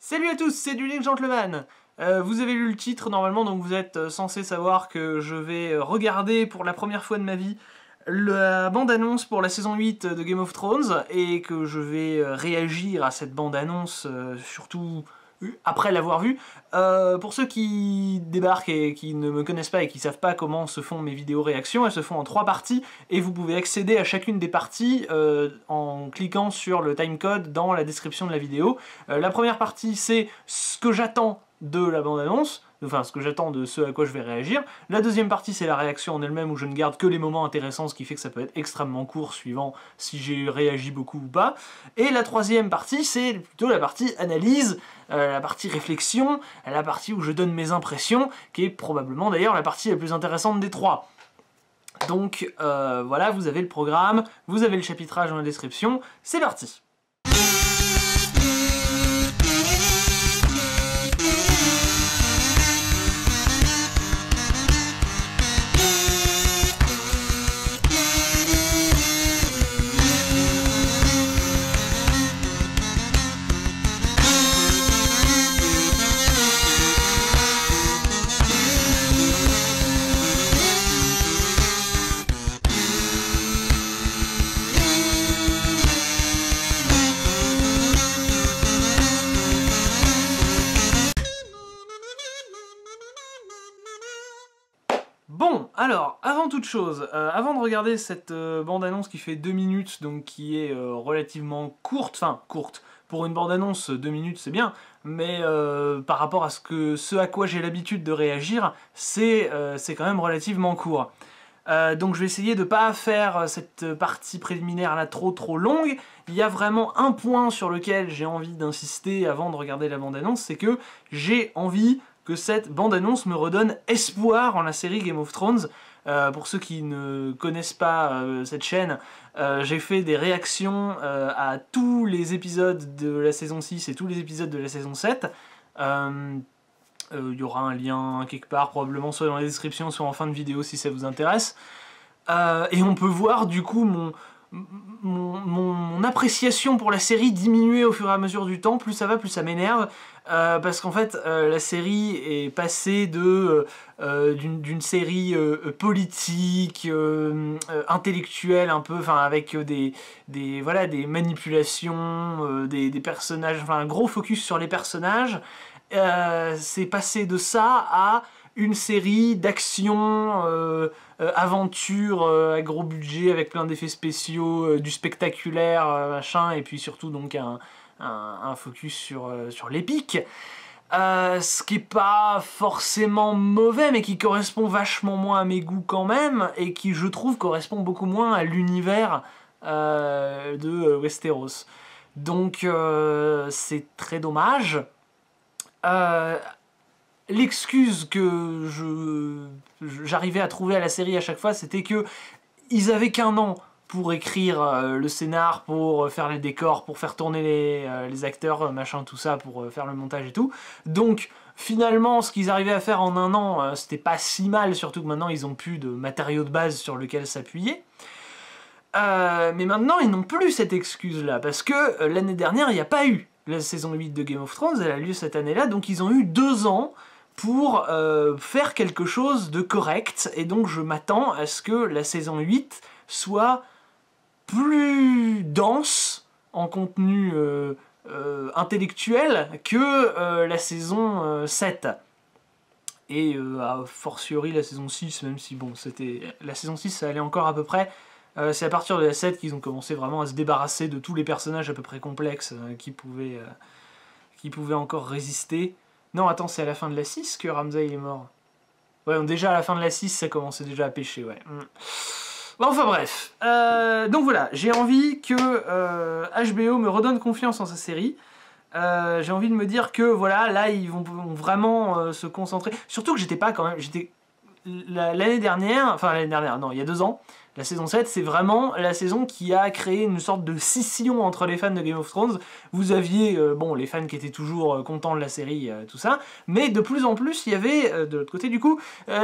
Salut à tous, c'est Dueling Gentleman. Vous avez lu le titre normalement, donc vous êtes censé savoir que je vais regarder pour la première fois de ma vie la bande-annonce pour la saison 8 de Game of Thrones, et que je vais réagir à cette bande-annonce, surtout après l'avoir vue. Pour ceux qui débarquent et qui ne me connaissent pas et qui savent pas comment se font mes vidéos réactions, elles se font en 3 parties, et vous pouvez accéder à chacune des parties en cliquant sur le timecode dans la description de la vidéo. La première partie, c'est ce que j'attends de la bande-annonce, enfin ce que j'attends de ce à quoi je vais réagir. La deuxième partie, c'est la réaction en elle-même, où je ne garde que les moments intéressants, ce qui fait que ça peut être extrêmement court suivant si j'ai réagi beaucoup ou pas. Et la troisième partie, c'est plutôt la partie analyse, la partie réflexion, la partie où je donne mes impressions, qui est probablement d'ailleurs la partie la plus intéressante des 3. Donc voilà, vous avez le programme, vous avez le chapitrage dans la description, c'est parti. Bon, alors, avant toute chose, avant de regarder cette bande-annonce qui fait 2 minutes, donc qui est relativement courte, enfin courte, pour une bande-annonce 2 minutes c'est bien, mais par rapport à ce à quoi j'ai l'habitude de réagir, c'est quand même relativement court. Donc je vais essayer de pas faire cette partie préliminaire là trop longue. Il y a vraiment un point sur lequel j'ai envie d'insister avant de regarder la bande-annonce, c'est que j'ai envie que cette bande-annonce me redonne espoir en la série Game of Thrones. Pour ceux qui ne connaissent pas cette chaîne, j'ai fait des réactions à tous les épisodes de la saison 6 et tous les épisodes de la saison 7. Il y aura un lien quelque part, probablement soit dans la description, soit en fin de vidéo si ça vous intéresse. Et on peut voir du coup mon appréciation pour la série diminuer au fur et à mesure du temps. Plus ça va, plus ça m'énerve. Parce qu'en fait, la série est passée d'une série politique, intellectuelle un peu, enfin avec des manipulations, des personnages, enfin un gros focus sur les personnages. C'est passé de ça à une série d'action, aventure à gros budget avec plein d'effets spéciaux, du spectaculaire, machin, et puis surtout donc un focus sur l'épique. Ce qui est pas forcément mauvais, mais qui correspond vachement moins à mes goûts quand même, et qui je trouve correspond beaucoup moins à l'univers de Westeros. Donc c'est très dommage. L'excuse que j'arrivais à trouver à la série à chaque fois, c'était que ils avaient qu'un an pour écrire le scénar, pour faire les décors, pour faire tourner les acteurs, machin, tout ça, pour faire le montage et tout. Donc finalement, ce qu'ils arrivaient à faire en un an, c'était pas si mal, surtout que maintenant ils ont plus de matériaux de base sur lequel s'appuyer. Mais maintenant, ils n'ont plus cette excuse-là, parce que l'année dernière, il n'y a pas eu la saison 8 de Game of Thrones, elle a lieu cette année-là, donc ils ont eu 2 ans pour faire quelque chose de correct, et donc je m'attends à ce que la saison 8 soit plus dense en contenu intellectuel que la saison 7. Et a fortiori la saison 6, même si bon, la saison 6 ça allait encore à peu près. C'est à partir de la 7 qu'ils ont commencé vraiment à se débarrasser de tous les personnages à peu près complexes qui pouvaient encore résister. Non, attends, c'est à la fin de la 6 que Ramsay est mort. Ouais, donc déjà à la fin de la 6, ça commençait déjà à pêcher, ouais. Bon, enfin bref. Donc voilà, j'ai envie que HBO me redonne confiance en sa série. J'ai envie de me dire que voilà, là ils vont vraiment se concentrer. Surtout que j'étais pas quand même... L'année dernière, enfin l'année dernière, non, il y a 2 ans, La saison 7, c'est vraiment la saison qui a créé une sorte de scission entre les fans de Game of Thrones. Vous aviez, bon, les fans qui étaient toujours contents de la série, tout ça, mais de plus en plus, il y avait, de l'autre côté du coup,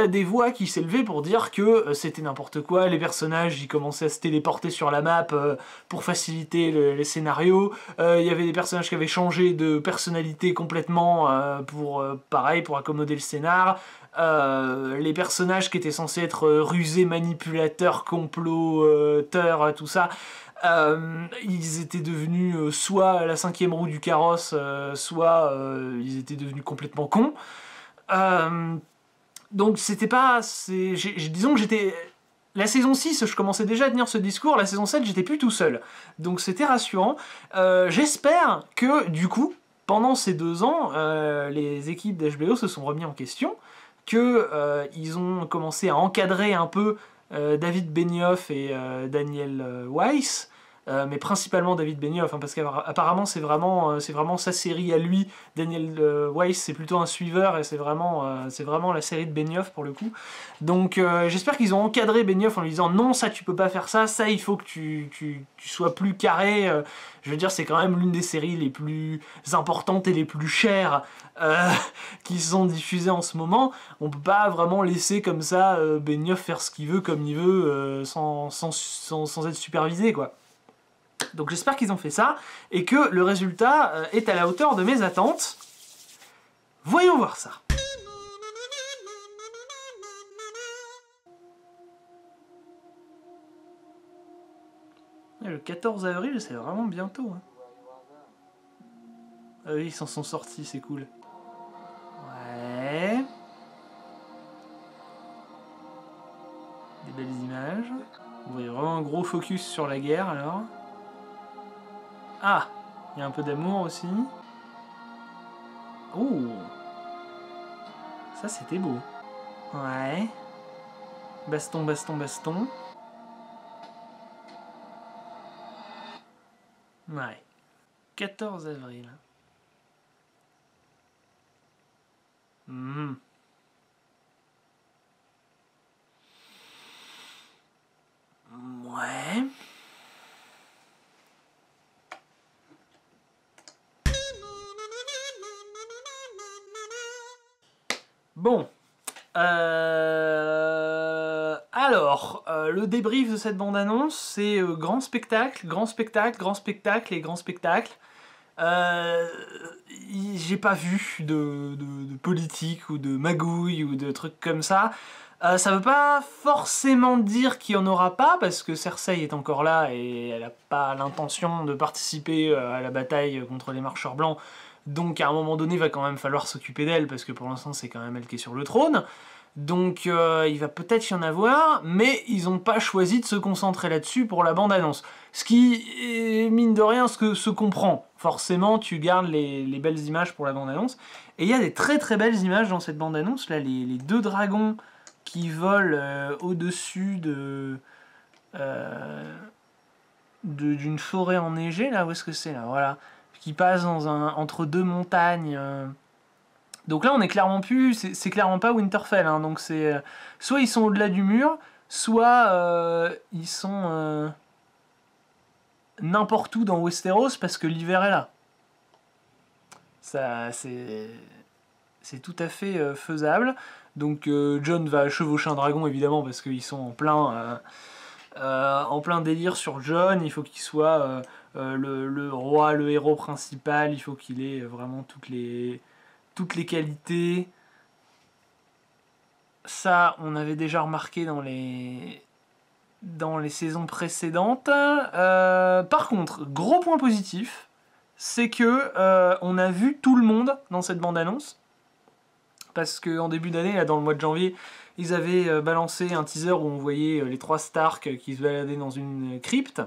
des voix qui s'élevaient pour dire que c'était n'importe quoi, les personnages, ils commençaient à se téléporter sur la map pour faciliter les scénarios, il y avait des personnages qui avaient changé de personnalité complètement pareil, pour accommoder le scénar. Les personnages qui étaient censés être rusés, manipulateurs, comploteurs, tout ça, ils étaient devenus soit la cinquième roue du carrosse, soit ils étaient devenus complètement cons. Donc c'était pas... disons que j'étais... La saison 6, je commençais déjà à tenir ce discours, la saison 7, j'étais plus tout seul. Donc c'était rassurant. J'espère que, du coup, pendant ces 2 ans, les équipes d'HBO se sont remis en question, qu'ils ont commencé à encadrer un peu David Benioff et Daniel Weiss, mais principalement David Benioff, hein, parce qu'apparemment c'est vraiment sa série à lui. Daniel Weiss c'est plutôt un suiveur et c'est vraiment la série de Benioff pour le coup. Donc j'espère qu'ils ont encadré Benioff en lui disant non, ça tu peux pas faire ça, ça il faut que tu sois plus carré. Je veux dire, c'est quand même l'une des séries les plus importantes et les plus chères qui sont diffusées en ce moment. On peut pas vraiment laisser comme ça Benioff faire ce qu'il veut comme il veut sans être supervisé, quoi. Donc j'espère qu'ils ont fait ça, et que le résultat est à la hauteur de mes attentes. Voyons voir ça. Et le 14 avril, c'est vraiment bientôt. Hein. Ah oui, ils s'en sont sortis, c'est cool. Ouais. Des belles images. Vous voyez vraiment un gros focus sur la guerre, alors. Ah, il y a un peu d'amour aussi. Oh, ça c'était beau. Ouais. Baston, baston, baston. Ouais. 14 avril. Mmh. Ouais. Bon. Alors, le débrief de cette bande-annonce, c'est grand spectacle, grand spectacle, grand spectacle et grand spectacle. J'ai pas vu de politique ou de magouille ou de trucs comme ça. Ça veut pas forcément dire qu'il y en aura pas, parce que Cersei est encore là et elle a pas l'intention de participer à la bataille contre les marcheurs blancs. Donc à un moment donné, il va quand même falloir s'occuper d'elle, parce que pour l'instant c'est quand même elle qui est sur le trône. Donc il va peut-être y en avoir, mais ils n'ont pas choisi de se concentrer là-dessus pour la bande-annonce. Ce qui est, mine de rien, se comprend. Forcément, tu gardes les belles images pour la bande-annonce. Et il y a des très très belles images dans cette bande-annonce. Là, les 2 dragons qui volent au-dessus d'une forêt enneigée, là, où est-ce que c'est, là, voilà. Qui passent entre 2 montagnes... Donc là, on est clairement plus, c'est clairement pas Winterfell, hein, donc c'est soit ils sont au-delà du mur, soit ils sont n'importe où dans Westeros parce que l'hiver est là. Ça, c'est tout à fait faisable. Donc Jon va chevaucher un dragon évidemment parce qu'ils sont en plein délire sur Jon. Il faut qu'il soit le roi, le héros principal. Il faut qu'il ait vraiment toutes les qualités. Ça, on avait déjà remarqué dans les saisons précédentes. Par contre, gros point positif, c'est que on a vu tout le monde dans cette bande-annonce. Parce qu'en début d'année, là, dans le mois de janvier, ils avaient balancé un teaser où on voyait les 3 Stark qui se baladaient dans une crypte.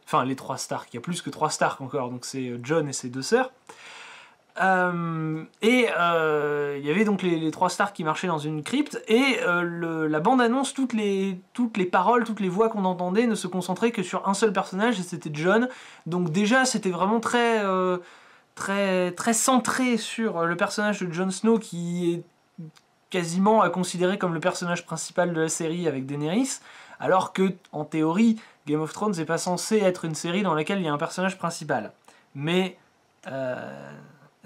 Enfin, les 3 Stark, il y a plus que 3 Stark encore, donc c'est Jon et ses 2 sœurs. Il y avait donc les 3 Stark qui marchaient dans une crypte, et la bande-annonce, toutes les paroles, toutes les voix qu'on entendait ne se concentraient que sur un seul personnage, et c'était Jon. Donc déjà, c'était vraiment très centré sur le personnage de Jon Snow, qui est quasiment à considérer comme le personnage principal de la série avec Daenerys, alors que, en théorie, Game of Thrones n'est pas censé être une série dans laquelle il y a un personnage principal. Mais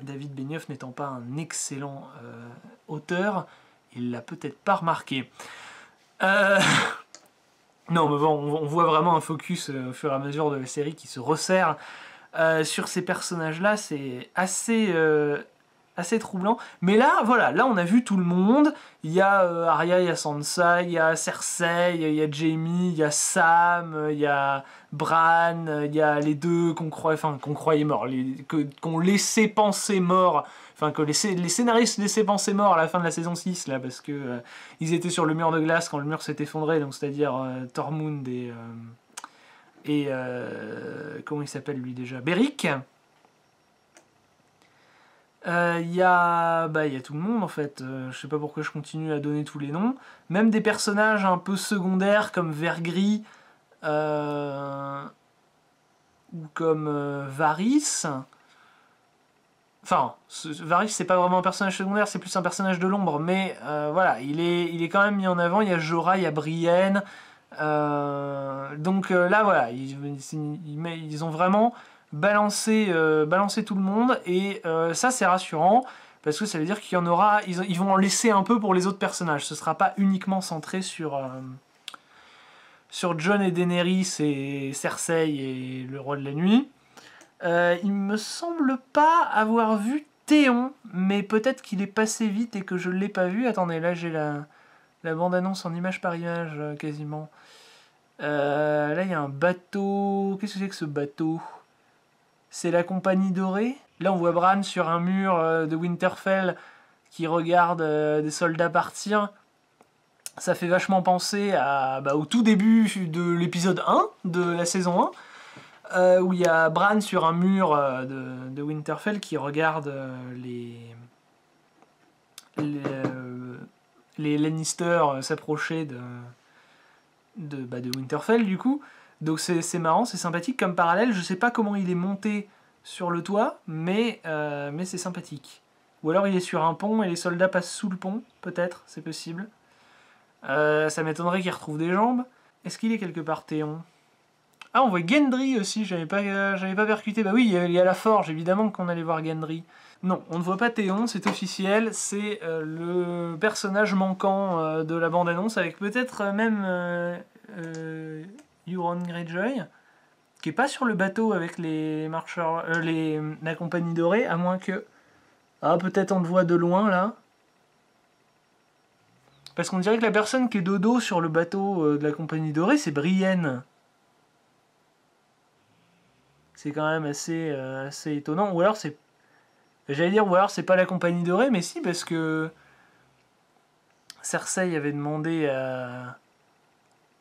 David Benioff n'étant pas un excellent auteur, il l'a peut-être pas remarqué. Non, mais bon, on voit vraiment un focus au fur et à mesure de la série qui se resserre sur ces personnages-là, c'est assez troublant. Mais là, voilà, là on a vu tout le monde. Il y a Arya, il y a Sansa, il y a Cersei, il y a Jaime, il y a Sam, il y a Bran, il y a les deux qu'on croyait morts, qu'on laissait penser morts, enfin que les scénaristes laissaient penser morts à la fin de la saison 6, là, parce que ils étaient sur le mur de glace quand le mur s'est effondré, donc c'est-à-dire Tormund et comment il s'appelle lui déjà, Beric. Il y a tout le monde en fait, je sais pas pourquoi je continue à donner tous les noms, même des personnages un peu secondaires comme Vergris ou comme Varys. Enfin, Varys c'est pas vraiment un personnage secondaire, c'est plus un personnage de l'ombre, mais voilà, il est quand même mis en avant. Il y a Jorah, il y a Brienne, donc là voilà, ils ont vraiment balancer tout le monde, et ça c'est rassurant parce que ça veut dire qu'il y en aura, ils vont en laisser un peu pour les autres personnages, ce sera pas uniquement centré sur Jon et Daenerys et Cersei et le roi de la nuit. Il me semble pas avoir vu Théon, mais peut-être qu'il est passé vite et que je l'ai pas vu. Attendez, là j'ai la bande-annonce en image par image quasiment. Là il y a un bateau, qu'est-ce que c'est que ce bateau? C'est la Compagnie Dorée. Là, on voit Bran sur un mur de Winterfell qui regarde des soldats partir. Ça fait vachement penser au tout début de l'épisode 1 de la saison 1, où il y a Bran sur un mur de Winterfell qui regarde les Lannister s'approcher de Winterfell, du coup. Donc c'est marrant, c'est sympathique comme parallèle. Je sais pas comment il est monté sur le toit, mais c'est sympathique. Ou alors il est sur un pont et les soldats passent sous le pont, peut-être, c'est possible. Ça m'étonnerait qu'il retrouve des jambes. Est-ce qu'il est quelque part, Théon? Ah, on voit Gendry aussi, j'avais pas percuté. Bah oui, il y a la forge, évidemment qu'on allait voir Gendry. Non, on ne voit pas Théon, c'est officiel, c'est le personnage manquant de la bande-annonce, avec peut-être même Euron Greyjoy, qui est pas sur le bateau avec les marcheurs, la Compagnie Dorée, à moins que... Ah, peut-être on le voit de loin, là. Parce qu'on dirait que la personne qui est de dos sur le bateau de la Compagnie Dorée, c'est Brienne. C'est quand même assez étonnant. Ou alors c'est... J'allais dire, ou alors c'est pas la Compagnie Dorée, mais si, parce que... Cersei avait demandé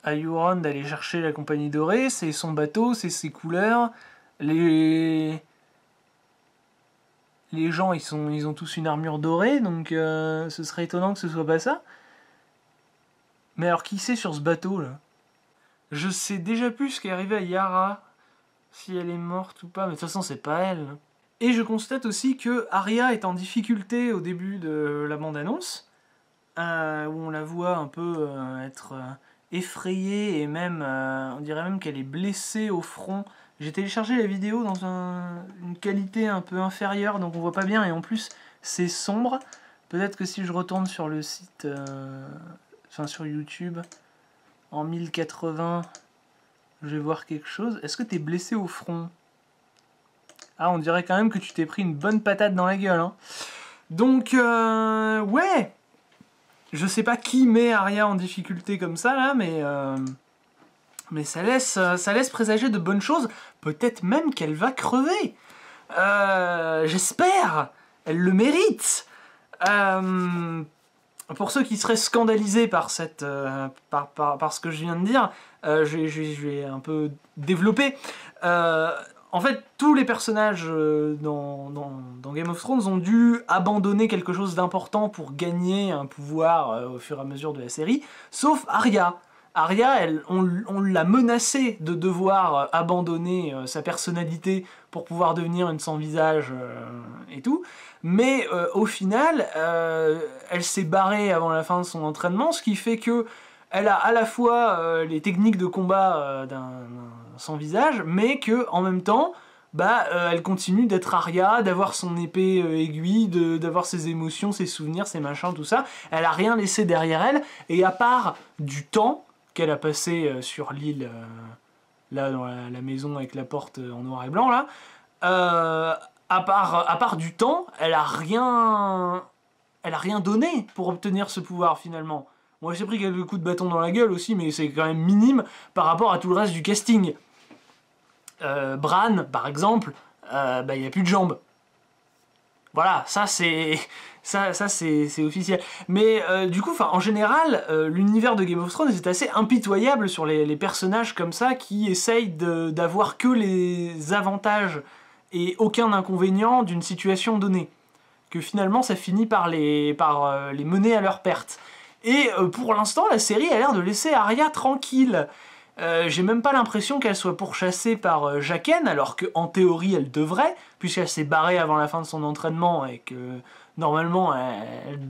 à Euron d'aller chercher la Compagnie Dorée, c'est son bateau, c'est ses couleurs, les gens ils ont tous une armure dorée, donc ce serait étonnant que ce soit pas ça. Mais alors qui c'est sur ce bateau là? Je sais déjà plus ce qui est arrivé à Yara, si elle est morte ou pas, mais de toute façon c'est pas elle. Et je constate aussi que Arya est en difficulté au début de la bande-annonce, où on la voit un peu être... effrayée, et même on dirait même qu'elle est blessée au front. J'ai téléchargé la vidéo dans une qualité un peu inférieure, donc on voit pas bien, et en plus c'est sombre. Peut-être que si je retourne sur le site, sur YouTube, en 1080, je vais voir quelque chose. Est-ce que t'es blessé au front? Ah, on dirait quand même que tu t'es pris une bonne patate dans la gueule, hein. Donc, ouais. Je sais pas qui met Arya en difficulté comme ça, là, mais ça laisse présager de bonnes choses. Peut-être même qu'elle va crever. J'espère. Elle le mérite. Pour ceux qui seraient scandalisés par par ce que je viens de dire, je vais un peu développer. En fait, tous les personnages dans Game of Thrones ont dû abandonner quelque chose d'important pour gagner un pouvoir au fur et à mesure de la série, sauf Arya. Arya, on l'a menacée de devoir abandonner sa personnalité pour pouvoir devenir une sans visage et tout, mais au final, elle s'est barrée avant la fin de son entraînement, ce qui fait que elle a à la fois les techniques de combat sans visage, mais que en même temps, elle continue d'être Arya, d'avoir son épée aiguille, d'avoir ses émotions, ses souvenirs, ses machins, tout ça. Elle a rien laissé derrière elle, et à part du temps qu'elle a passé sur l'île, là dans la maison avec la porte en noir et blanc, là, à part du temps, elle a rien donné pour obtenir ce pouvoir finalement. Moi j'ai pris quelques coups de bâton dans la gueule aussi, mais c'est quand même minime par rapport à tout le reste du casting. Bran, par exemple, il n'y a plus de jambes. Voilà, ça c'est officiel. Mais du coup, en général, l'univers de Game of Thrones est assez impitoyable sur les personnages comme ça qui essayent d'avoir que les avantages et aucun inconvénient d'une situation donnée. Que finalement, ça finit par les mener à leur perte. Et pour l'instant, la série a l'air de laisser Arya tranquille. J'ai même pas l'impression qu'elle soit pourchassée par Jaqen, alors qu'en théorie elle devrait, puisqu'elle s'est barrée avant la fin de son entraînement et que normalement elle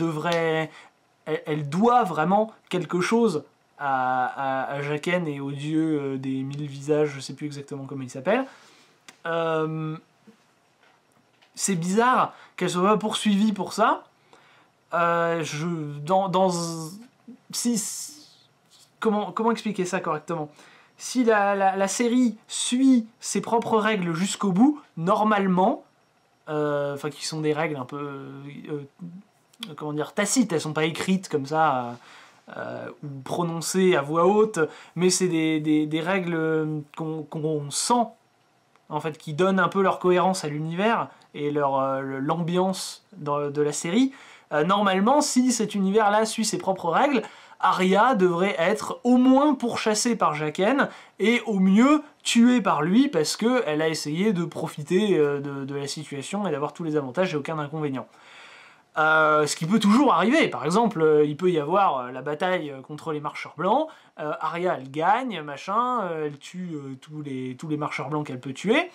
doit vraiment quelque chose à Jaqen et au dieu des 1000 visages, je sais plus exactement comment il s'appelle. C'est bizarre qu'elle soit pas poursuivie pour ça. Comment expliquer ça correctement? Si la série suit ses propres règles jusqu'au bout, normalement, qui sont des règles un peu, comment dire, tacites, elles sont pas écrites comme ça, ou prononcées à voix haute, mais c'est des règles qu'on sent, en fait, qui donnent un peu leur cohérence à l'univers et l'ambiance de la série. Normalement, si cet univers-là suit ses propres règles, Arya devrait être au moins pourchassée par Jaqen et au mieux tuée par lui parce qu'elle a essayé de profiter de la situation et d'avoir tous les avantages et aucun inconvénient. Ce qui peut toujours arriver, par exemple, il peut y avoir la bataille contre les marcheurs blancs, Arya elle gagne, machin, elle tue tous les marcheurs blancs qu'elle peut tuer,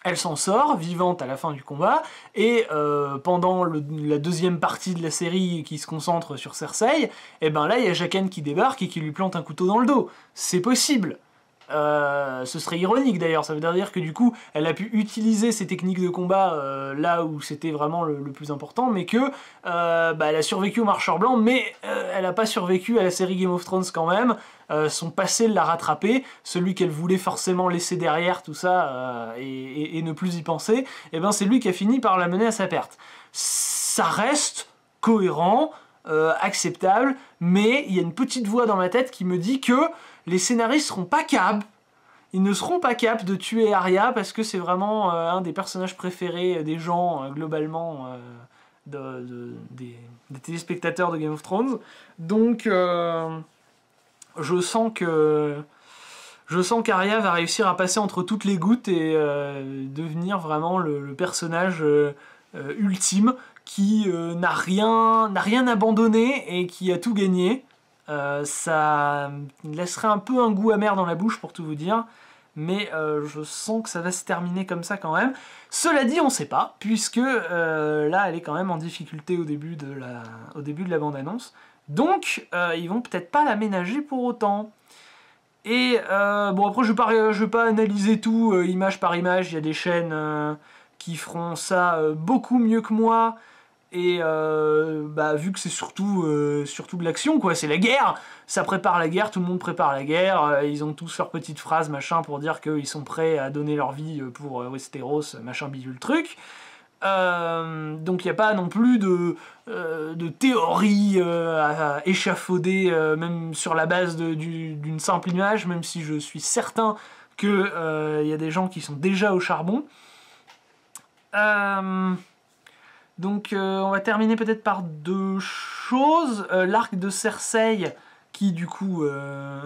elle s'en sort, vivante à la fin du combat, et pendant la deuxième partie de la série qui se concentre sur Cersei, et ben là il y a Jaqen qui débarque et qui lui plante un couteau dans le dos. C'est possible. Ce serait ironique d'ailleurs, ça veut dire que du coup elle a pu utiliser ses techniques de combat là où c'était vraiment le plus important, mais que elle a survécu aux marcheurs blancs, mais elle n'a pas survécu à la série Game of Thrones quand même. Son passé l'a rattrapé, celui qu'elle voulait forcément laisser derrière tout ça et ne plus y penser, et ben c'est lui qui a fini par la mener à sa perte. Ça reste cohérent, acceptable, mais il y a une petite voix dans ma tête qui me dit que les scénaristes seront pas capables, ils ne seront pas capables de tuer Arya parce que c'est vraiment un des personnages préférés des gens globalement des téléspectateurs de Game of Thrones. Donc je sens qu'Arya va réussir à passer entre toutes les gouttes et devenir vraiment le personnage ultime qui n'a rien abandonné et qui a tout gagné. Ça laisserait un peu un goût amer dans la bouche pour tout vous dire, mais je sens que ça va se terminer comme ça quand même. Cela dit, on sait pas, puisque là elle est quand même en difficulté au début de la bande-annonce, donc ils vont peut-être pas l'aménager pour autant. Et bon, après je vais pas analyser tout image par image, il y a des chaînes qui feront ça beaucoup mieux que moi. Et vu que c'est surtout de l'action, quoi, c'est la guerre, ça prépare la guerre, tout le monde prépare la guerre, ils ont tous leurs petites phrases, machin, pour dire qu'ils sont prêts à donner leur vie pour Westeros, machin, bidule truc. Donc il n'y a pas non plus de théorie à échafauder, même sur la base d'une simple image, même si je suis certain qu'il y a des gens qui sont déjà au charbon. Donc on va terminer peut-être par deux choses. L'arc de Cersei, qui du coup,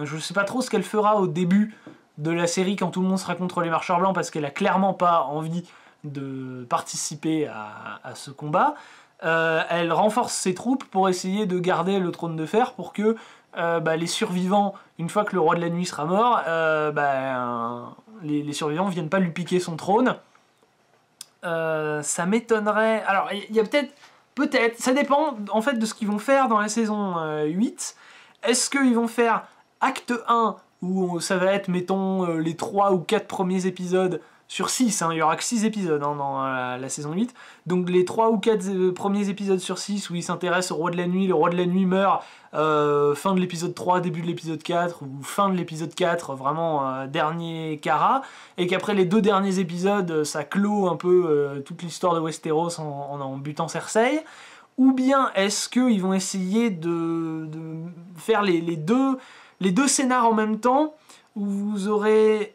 je sais pas trop ce qu'elle fera au début de la série quand tout le monde sera contre les marcheurs blancs, parce qu'elle a clairement pas envie de participer à ce combat. Elle renforce ses troupes pour essayer de garder le trône de fer pour que les survivants, une fois que le roi de la nuit sera mort, les survivants viennent pas lui piquer son trône. Ça m'étonnerait... Alors, il y a peut-être... Ça dépend, en fait, de ce qu'ils vont faire dans la saison 8. Est-ce qu'ils vont faire acte 1, où ça va être, mettons, les 3 ou 4 premiers épisodes sur 6, hein, il y aura que 6 épisodes hein, dans la saison 8, donc les 3 ou 4 premiers épisodes sur 6 où il s'intéresse au Roi de la Nuit, le Roi de la Nuit meurt, fin de l'épisode 3, début de l'épisode 4, ou fin de l'épisode 4, vraiment dernier Kara, et qu'après les 2 derniers épisodes, ça clôt un peu toute l'histoire de Westeros en butant Cersei, ou bien est-ce qu'ils vont essayer de faire les deux scénars en même temps, où vous aurez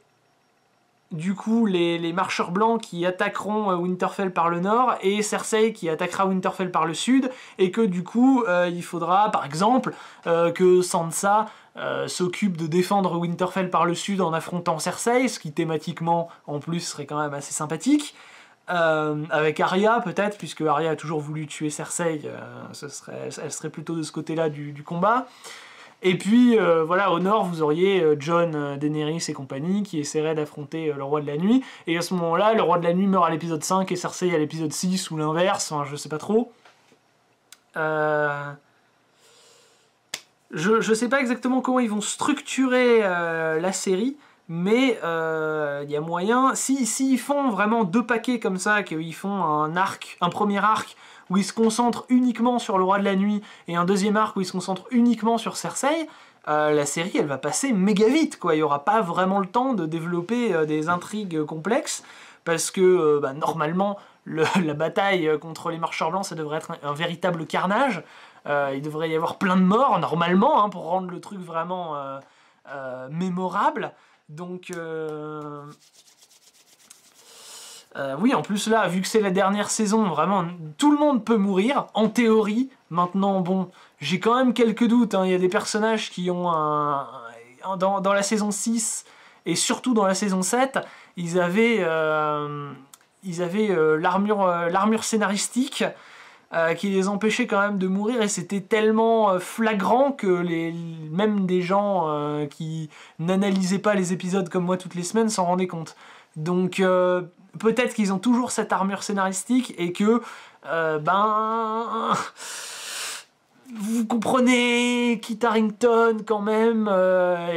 du coup les marcheurs blancs qui attaqueront Winterfell par le nord et Cersei qui attaquera Winterfell par le sud, et que du coup il faudra par exemple que Sansa s'occupe de défendre Winterfell par le sud en affrontant Cersei, ce qui thématiquement en plus serait quand même assez sympathique. Avec Arya peut-être, puisque Arya a toujours voulu tuer Cersei, elle serait plutôt de ce côté-là du combat. Et puis voilà, au nord vous auriez Jon, Daenerys et compagnie qui essaieraient d'affronter le Roi de la Nuit, et à ce moment-là le Roi de la Nuit meurt à l'épisode 5 et Cersei à l'épisode 6 ou l'inverse, enfin, je sais pas trop. Je sais pas exactement comment ils vont structurer la série, mais il y a moyen, s'ils font vraiment 2 paquets comme ça, qu'ils font un premier arc où ils se concentrent uniquement sur le Roi de la Nuit, et un deuxième arc où ils se concentrent uniquement sur Cersei, la série elle va passer méga vite, quoi. Il n'y aura pas vraiment le temps de développer des intrigues complexes, parce que normalement la bataille contre les marcheurs blancs ça devrait être un véritable carnage, il devrait y avoir plein de morts normalement, hein, pour rendre le truc vraiment mémorable, donc oui, en plus là, vu que c'est la dernière saison, vraiment, tout le monde peut mourir, en théorie. Maintenant, bon, j'ai quand même quelques doutes, hein. Il y a des personnages qui ont dans la saison 6, et surtout dans la saison 7, ils avaient l'armure scénaristique, qui les empêchait quand même de mourir, et c'était tellement flagrant que même des gens qui n'analysaient pas les épisodes comme moi toutes les semaines s'en rendaient compte. Donc peut-être qu'ils ont toujours cette armure scénaristique et que vous comprenez, Kit Harington quand même,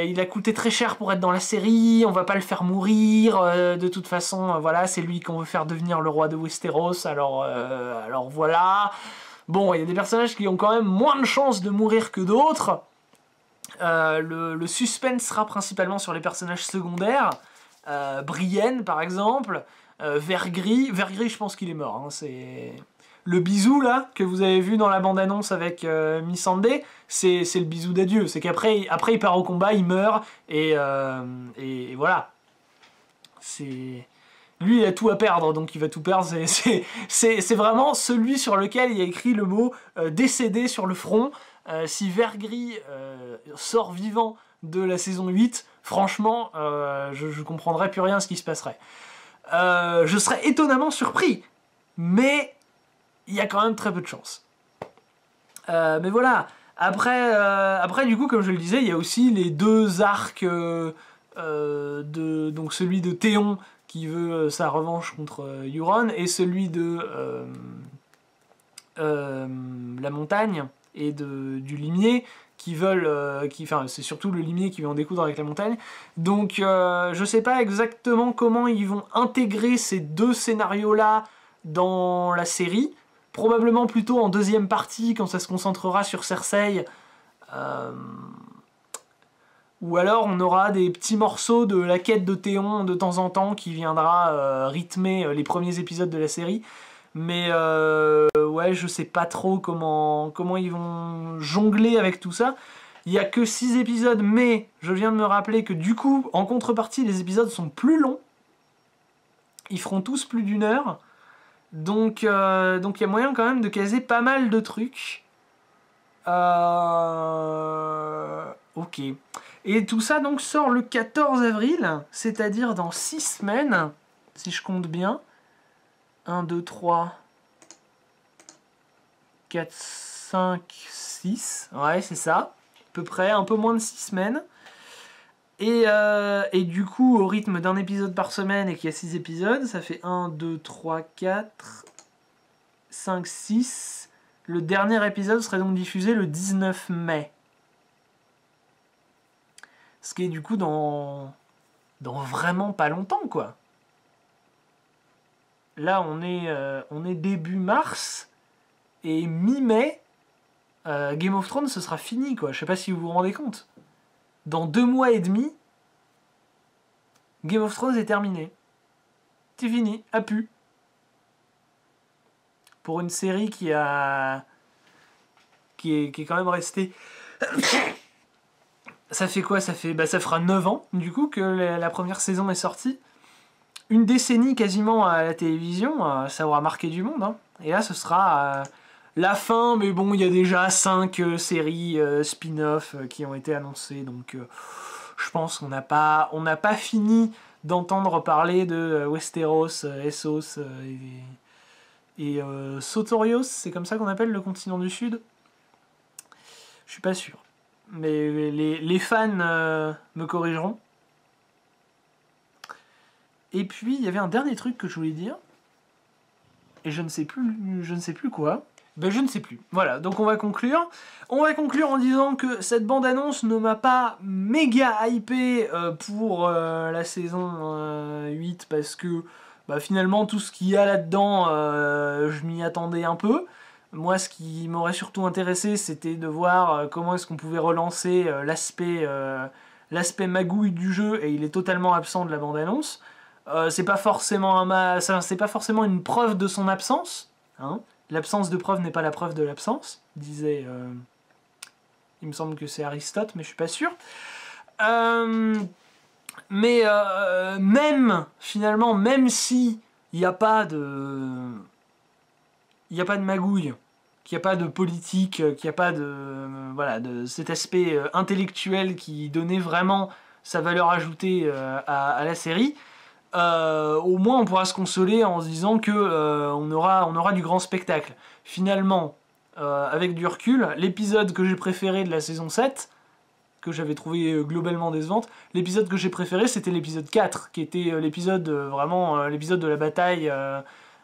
il a coûté très cher pour être dans la série, on va pas le faire mourir, de toute façon voilà, c'est lui qu'on veut faire devenir le roi de Westeros, alors voilà. Bon, il y a des personnages qui ont quand même moins de chances de mourir que d'autres. Le suspense sera principalement sur les personnages secondaires, Brienne par exemple, Vergris, je pense qu'il est mort, hein, c'est... Le bisou là, que vous avez vu dans la bande-annonce avec Missandei, c'est le bisou d'adieu, c'est qu'après il part au combat, il meurt, et voilà. Lui il a tout à perdre, donc il va tout perdre, c'est vraiment celui sur lequel il y a écrit le mot décédé sur le front. Si Vergris sort vivant de la saison 8, franchement, je comprendrais plus rien à ce qui se passerait. Je serais étonnamment surpris, mais il y a quand même très peu de chance. Mais voilà, après du coup, comme je le disais, il y a aussi les 2 arcs, donc celui de Théon qui veut sa revanche contre Euron, et celui de la montagne et du limier, qui veulent, enfin c'est surtout le limier qui veut en découdre avec la montagne. Donc je sais pas exactement comment ils vont intégrer ces 2 scénarios-là dans la série. Probablement plutôt en deuxième partie, quand ça se concentrera sur Cersei. Ou alors on aura des petits morceaux de la quête de Théon de temps en temps qui viendra rythmer les premiers épisodes de la série. Mais ouais, je sais pas trop comment ils vont jongler avec tout ça. Il y a que 6 épisodes, mais je viens de me rappeler que du coup, en contrepartie, les épisodes sont plus longs. Ils feront tous plus d'1 heure. Donc il y a moyen quand même de caser pas mal de trucs. Ok. Et tout ça donc sort le 14 avril, c'est-à-dire dans 6 semaines, si je compte bien. 1, 2, 3, 4, 5, 6. Ouais, c'est ça. À peu près, un peu moins de 6 semaines. Et du coup, au rythme d'un épisode par semaine et qu'il y a 6 épisodes, ça fait 1, 2, 3, 4, 5, 6. Le dernier épisode serait donc diffusé le 19 mai. Ce qui est du coup dans vraiment pas longtemps, quoi. Là, on est début mars, et mi-mai, Game of Thrones, ce sera fini, quoi. Je sais pas si vous vous rendez compte. Dans 2 mois et demi, Game of Thrones est terminé. C'est fini, a pu. Pour une série qui est quand même restée... Ça fait quoi? Ça fera 9 ans, du coup, que la première saison est sortie. Une décennie quasiment à la télévision, ça aura marqué du monde. Hein. Et là, ce sera la fin, mais bon, il y a déjà 5 séries spin-off qui ont été annoncées, donc je pense qu'on n'a pas fini d'entendre parler de Westeros, Essos et Sotorios, c'est comme ça qu'on appelle le continent du Sud. Je suis pas sûr. Mais les fans me corrigeront. Et puis, il y avait un dernier truc que je voulais dire. Et je ne sais plus quoi. Ben, je ne sais plus. Voilà, donc on va conclure. On va conclure en disant que cette bande-annonce ne m'a pas méga hypé pour la saison 8, parce que finalement, tout ce qu'il y a là-dedans, je m'y attendais un peu. Moi, ce qui m'aurait surtout intéressé, c'était de voir comment est-ce qu'on pouvait relancer l'aspect magouille du jeu, et il est totalement absent de la bande-annonce. C'est pas forcément une preuve de son absence. Hein. L'absence de preuve n'est pas la preuve de l'absence, disait... il me semble que c'est Aristote, mais je suis pas sûr. Mais même si il n'y a pas de... Il n'y a pas de magouille, qu'il n'y a pas de politique, qu'il n'y a pas de cet aspect intellectuel qui donnait vraiment sa valeur ajoutée à la série, au moins on pourra se consoler en se disant que on aura du grand spectacle. Finalement, avec du recul, l'épisode que j'ai préféré de la saison 7, que j'avais trouvé globalement décevante, l'épisode que j'ai préféré, c'était l'épisode 4, qui était l'épisode l'épisode de la bataille...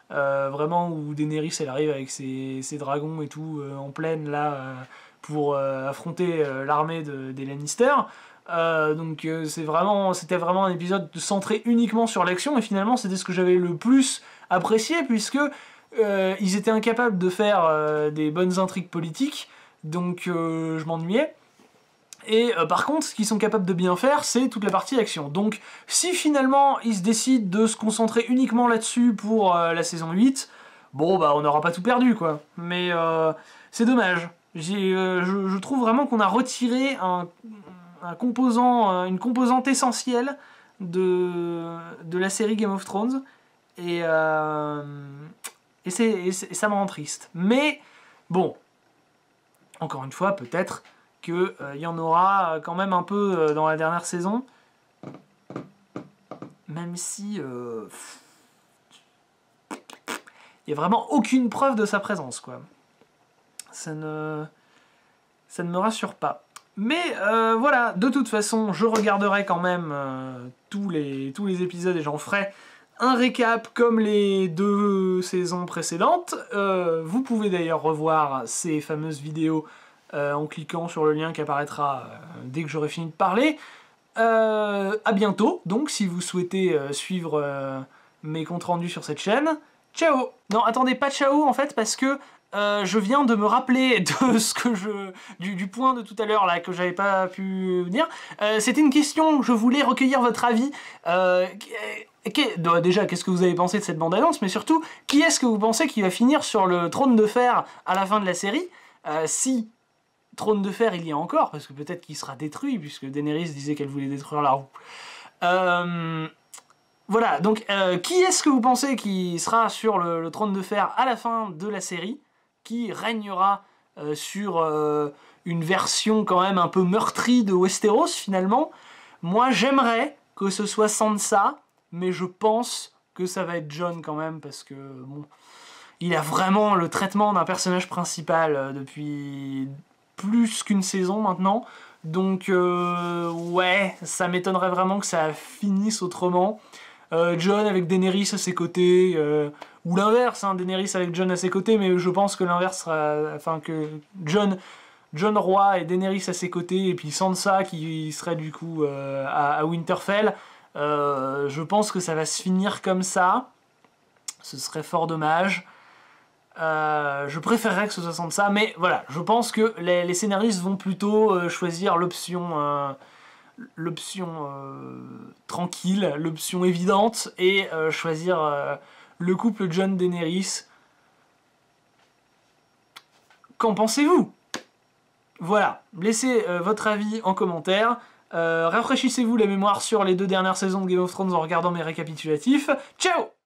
vraiment où Daenerys elle arrive avec ses dragons et tout en plaine là pour affronter l'armée des Lannister. Donc c'était vraiment un épisode centré uniquement sur l'action, et finalement c'était ce que j'avais le plus apprécié, puisque ils étaient incapables de faire des bonnes intrigues politiques, donc je m'ennuyais. Et par contre, ce qu'ils sont capables de bien faire, c'est toute la partie action. Donc, si finalement ils se décident de se concentrer uniquement là-dessus pour la saison 8, bon, on n'aura pas tout perdu, quoi. Mais c'est dommage. Je trouve vraiment qu'on a retiré une composante essentielle de la série Game of Thrones. Et ça me rend triste. Mais, bon, encore une fois, peut-être... qu'il y en aura quand même un peu dans la dernière saison, même si il n'y a vraiment aucune preuve de sa présence, quoi. Ça ne me rassure pas. Mais voilà, de toute façon, je regarderai quand même tous les épisodes, et j'en ferai un récap comme les 2 saisons précédentes. Vous pouvez d'ailleurs revoir ces fameuses vidéos en cliquant sur le lien qui apparaîtra dès que j'aurai fini de parler. À bientôt, donc, si vous souhaitez suivre mes comptes rendus sur cette chaîne. Ciao! Non, attendez, pas ciao, en fait, parce que je viens de me rappeler de ce que du point de tout à l'heure, là, que j'avais pas pu dire. C'était une question, je voulais recueillir votre avis. Déjà, qu'est-ce que vous avez pensé de cette bande-annonce, mais surtout, qui est-ce que vous pensez qui va finir sur le trône de fer à la fin de la série? Si trône de fer il y a encore, parce que peut-être qu'il sera détruit, puisque Daenerys disait qu'elle voulait détruire la roue. Voilà, donc qui est-ce que vous pensez qui sera sur le trône de fer à la fin de la série, qui régnera sur une version quand même un peu meurtrie de Westeros, finalement? Moi, j'aimerais que ce soit Sansa, mais je pense que ça va être Jon quand même, parce que, bon, il a vraiment le traitement d'un personnage principal depuis plus qu'une saison maintenant, donc ouais, ça m'étonnerait vraiment que ça finisse autrement. Jon avec Daenerys à ses côtés, ou l'inverse, hein, Daenerys avec Jon à ses côtés, mais je pense que l'inverse sera... Enfin, que Jon Jon Roi et Daenerys à ses côtés, et puis Sansa qui serait du coup à Winterfell. Je pense que ça va se finir comme ça. Ce serait fort dommage. Je préférerais que ce soit Sansa, mais voilà, je pense que les scénaristes vont plutôt choisir l'option tranquille, l'option évidente, et choisir le couple Jon Daenerys. Qu'en pensez-vous? Voilà, laissez votre avis en commentaire. Rafraîchissez-vous la mémoire sur les 2 dernières saisons de Game of Thrones en regardant mes récapitulatifs. Ciao!